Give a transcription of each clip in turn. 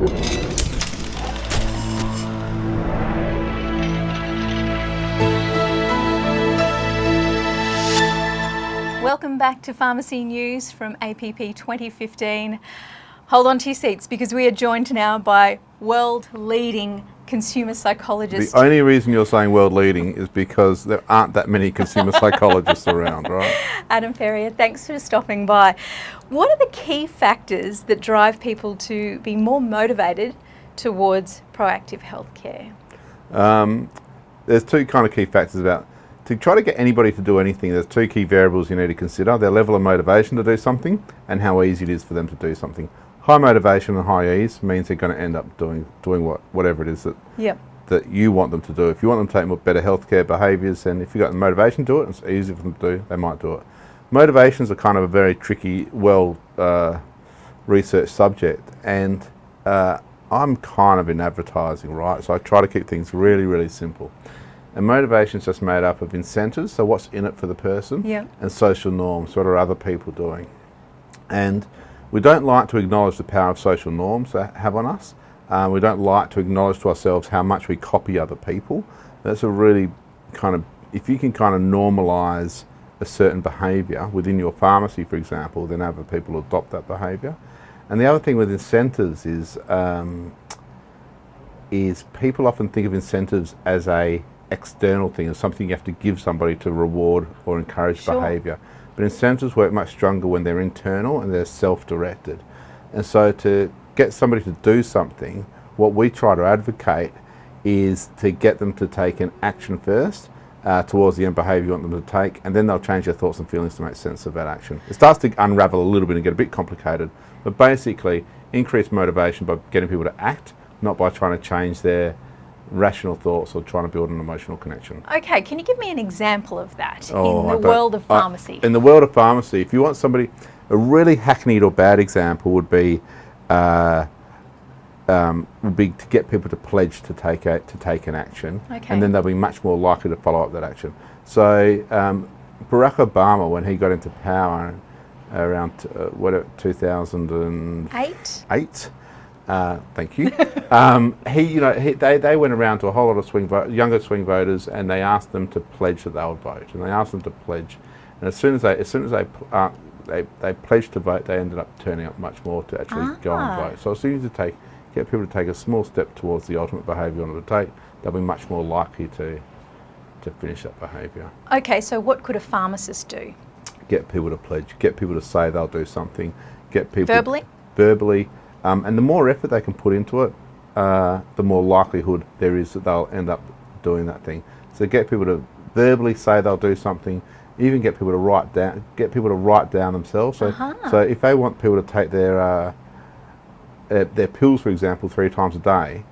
Welcome back to Pharmacy News from APP 2015. Hold on to your seats because we are joined now by world-leading consumer psychologist. The only reason you're saying world-leading is because there aren't that many consumer psychologists around, right? Adam Ferrier, thanks for stopping by. What are the key factors that drive people to be more motivated towards proactive healthcare? There's two kind of key factors about. To try to get anybody to do anything, there's two key variables you need to consider: their level of motivation to do something and how easy it is for them to do something. High motivation and high ease means they're going to end up doing whatever it is that you want them to do. If you want them to take more better healthcare behaviours, and if you've got the motivation to do it, and it's easy for them to do, they might do it. Motivations are kind of a very tricky, researched subject, and I'm kind of in advertising, right? So I try to keep things really, really simple. And motivation is just made up of incentives, so what's in it for the person, and social norms, what are other people doing. And we don't like to acknowledge the power of social norms that have on us. We don't like to acknowledge to ourselves how much we copy other people. That's a really kind of, if you can kind of normalise a certain behaviour within your pharmacy, for example, then other people adopt that behaviour. And the other thing with incentives is people often think of incentives as a external thing, as something you have to give somebody to reward or encourage behaviour. But incentives work much stronger when they're internal and they're self-directed. And so to get somebody to do something, what we try to advocate is to get them to take an action first towards the end behaviour you want them to take, and then they'll change their thoughts and feelings to make sense of that action. It starts to unravel a little bit and get a bit complicated, but basically increase motivation by getting people to act, not by trying to change their rational thoughts or trying to build an emotional connection. Okay, can you give me an example of that in the world of pharmacy? In the world of pharmacy, if you want somebody, a really hackneyed or bad example would be to get people to pledge to take an action, and then they'll be much more likely to follow up that action. So Barack Obama, when he got into power around 2008. Thank you. They went around to a whole lot of younger swing voters, and they asked them to pledge that they would vote, and they asked them to pledge. And as soon as they pledged to vote, they ended up turning up much more to actually go and vote. So as soon as you get people to take a small step towards the ultimate behaviour you want them to take, they'll be much more likely to finish that behaviour. Okay, so what could a pharmacist do? Get people to pledge. Get people to say they'll do something. Get people verbally. And the more effort they can put into it, the more likelihood there is that they'll end up doing that thing. So get people to verbally say they'll do something, even get people to write down themselves. So if they want people to take their pills, for example, 3 times a day,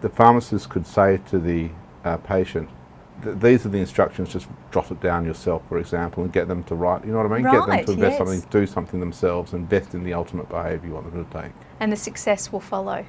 the pharmacist could say to the patient, these are the instructions, just jot it down yourself, for example, and get them to write, you know what I mean? Get them to invest something, do something themselves, invest in the ultimate behaviour you want them to take. And the success will follow.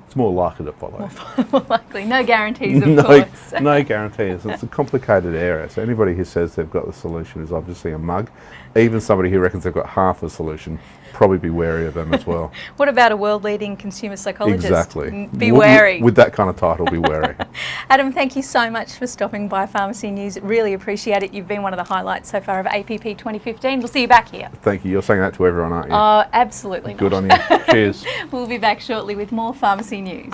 It's more likely to follow. More likely. No guarantees, of course. No guarantees. It's a complicated area. So anybody who says they've got the solution is obviously a mug. Even somebody who reckons they've got half the solution, probably be wary of them as well. What about a world-leading consumer psychologist? Exactly. Be wary. With that kind of title, be wary. Adam, thank you so much for stopping by Pharmacy News. Really appreciate it. You've been one of the highlights so far of APP 2015. We'll see you back here. Thank you. You're saying that to everyone, aren't you? Oh, absolutely not. Good on you. Cheers. We'll be back shortly with more Pharmacy News.